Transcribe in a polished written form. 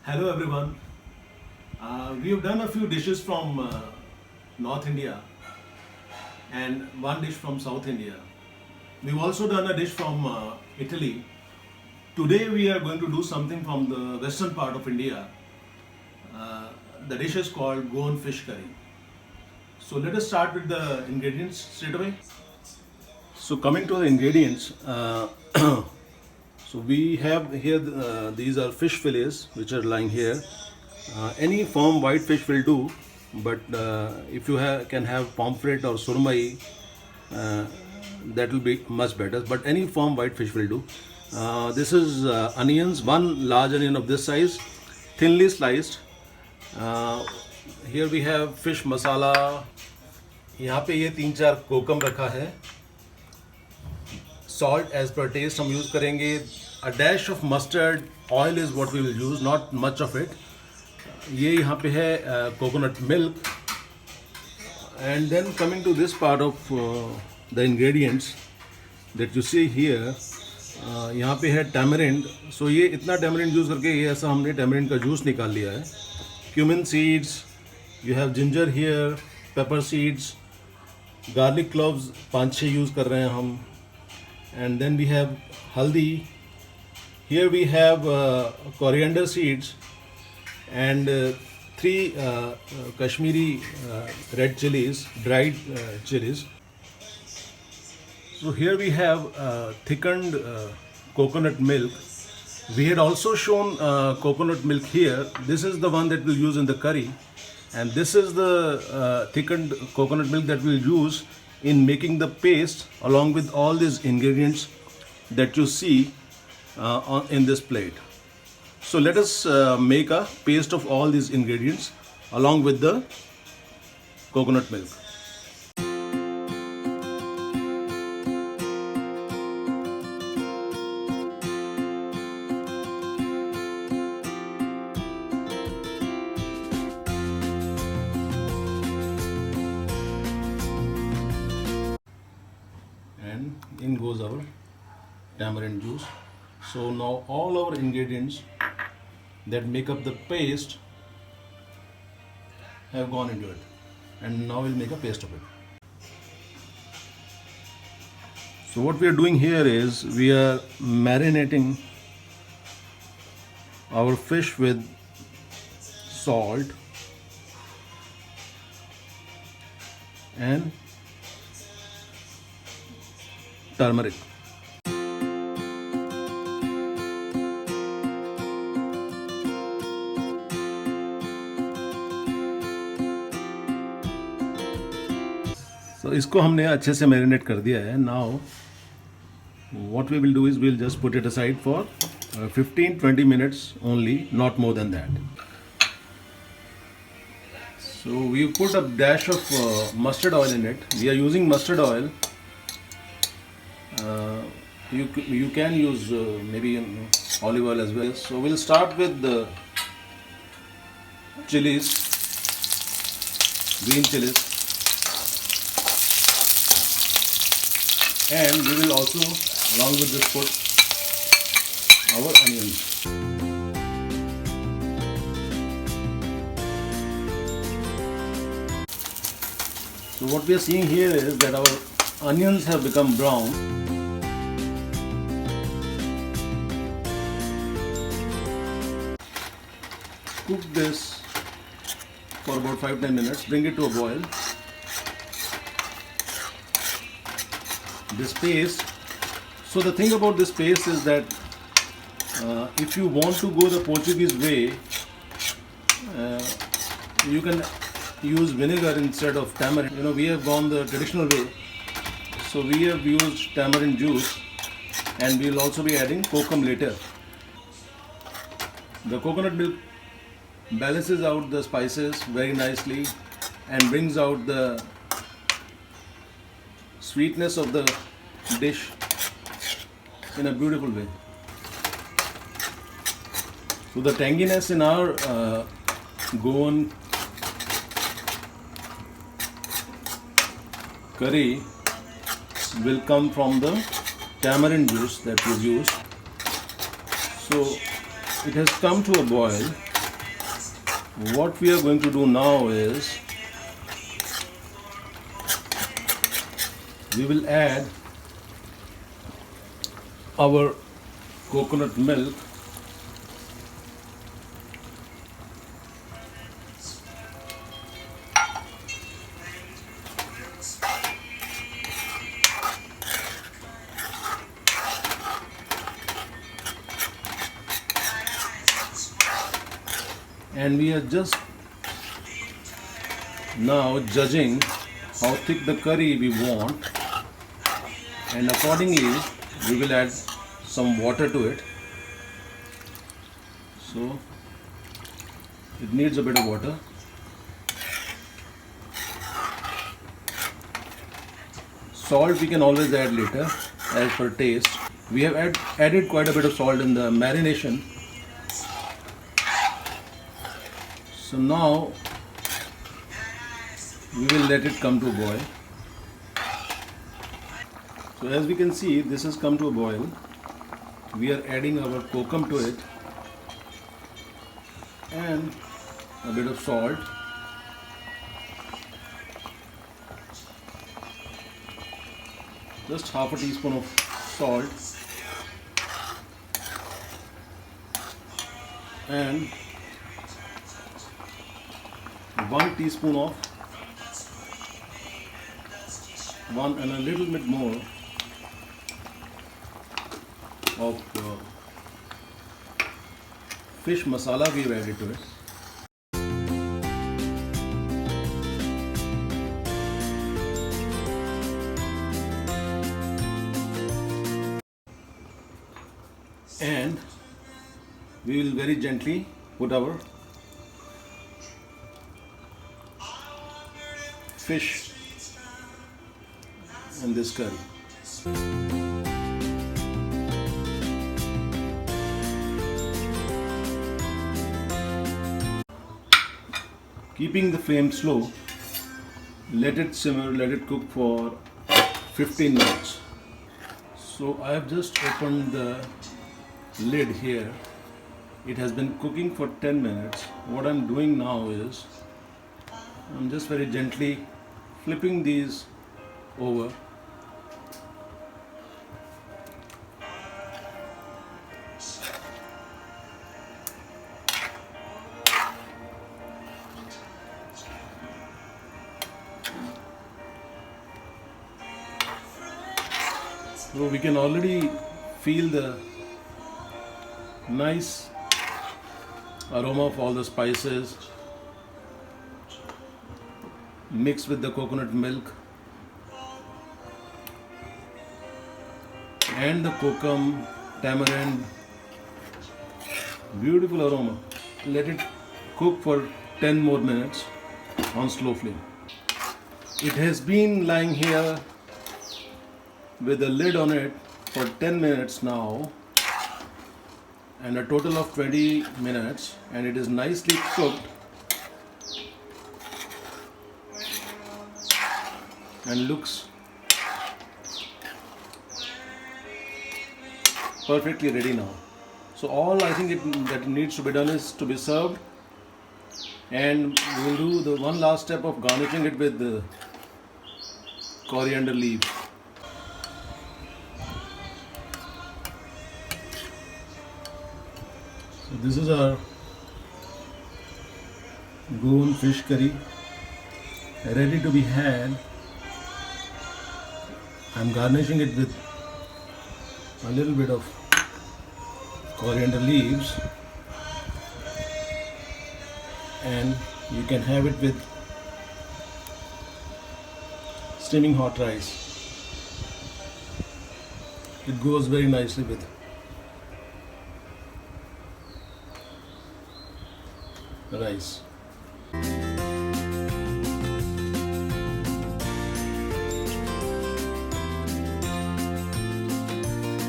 Hello everyone. We have done a few dishes from North India and one dish from South India. We've also done a dish from Italy. Today we are going to do something from the western part of India. The dish is called Goan fish curry. So let us start with the ingredients straight away. So coming to the ingredients, so we have here these are fish fillets which are lying here. Any firm white fish will do, but if you can have pomfret or surmai, that will be much better. But any firm white fish will do. This is onions, one large onion of this size, thinly sliced. Here we have fish masala. यहाँ पे ये 3-4 कोकम रखा है. Salt as per taste हम use करेंगे. A dash of mustard oil is what we will use, not much of it. ये यहाँ पे है coconut milk. And then coming to this part of the ingredients that you see here, यहाँ पे है tamarind. So ये इतना tamarind use करके ये ऐसा हमने tamarind का juice निकाल लिया है. Cumin seeds, you have ginger here, pepper seeds, garlic cloves 5-6 use कर रहे हैं हम. And then we have haldi. Here we have coriander seeds and 3 Kashmiri red chilies, dried chilies. So here we have thickened coconut milk. We had also shown coconut milk here. This is the one that we'll use in the curry, and this is the thickened coconut milk that we'll use in making the paste along with all these ingredients that you see in this plate. So let us make a paste of all these ingredients along with the coconut milk. And in goes our tamarind juice. So now all our ingredients that make up the paste have gone into it, and now we'll make a paste of it. So what we are doing here is we are marinating our fish with salt and turmeric. So इसको हमने अच्छे से marinate कर दिया है. Now what we will do is we'll just put it aside for 15-20 minutes only, not more than that. So we put a dash of mustard oil in it. We are using mustard oil. You can use maybe olive oil as well. So we'll start with the chilies, green chilies, and we will also, along with this, put our onions. So what we are seeing here is that our onions have become brown. Cook this for about 5-10 minutes. Bring it to a boil. This paste. So the thing about this paste is that if you want to go the Portuguese way, you can use vinegar instead of tamarind. You know, we have gone the traditional way. So we have used tamarind juice, and we will also be adding kokum later. The coconut milk balances out the spices very nicely and brings out the sweetness of the dish in a beautiful way. So the tanginess in our Goan curry will come from the tamarind juice that we've used. So it has come to a boil. What we are going to do now is we will add our coconut milk and we are just now judging how thick the curry we want, and accordingly we will add some water to it. So it needs a bit of water. Salt we can always add later as per taste. We have added quite a bit of salt in the marination. So now we will let it come to a boil. So as we can see, this has come to a boil. We are adding our kokum to it and a bit of salt. Just half a teaspoon of salt and 1 teaspoon of one and a little bit more of fish masala we have added to it. And we will very gently put our fish in this curry. Keeping the flame slow, let it simmer, let it cook for 15 minutes. So I have just opened the lid here. It has been cooking for 10 minutes. What I'm doing now is I'm just very gently flipping these over. So we can already feel the nice aroma of all the spices mixed with the coconut milk and the kokum, tamarind. Beautiful aroma. Let it cook for 10 more minutes on slow flame. It has been lying here with the lid on it for 10 minutes now and a total of 20 minutes, and it is nicely cooked and looks perfectly ready now. So all I think that needs to be done is to be served, and we will do the one last step of garnishing it with the coriander leaves. So this is our Goan fish curry ready to be had. I'm garnishing it with a little bit of coriander leaves, and you can have it with steaming hot rice. It goes very nicely with rice.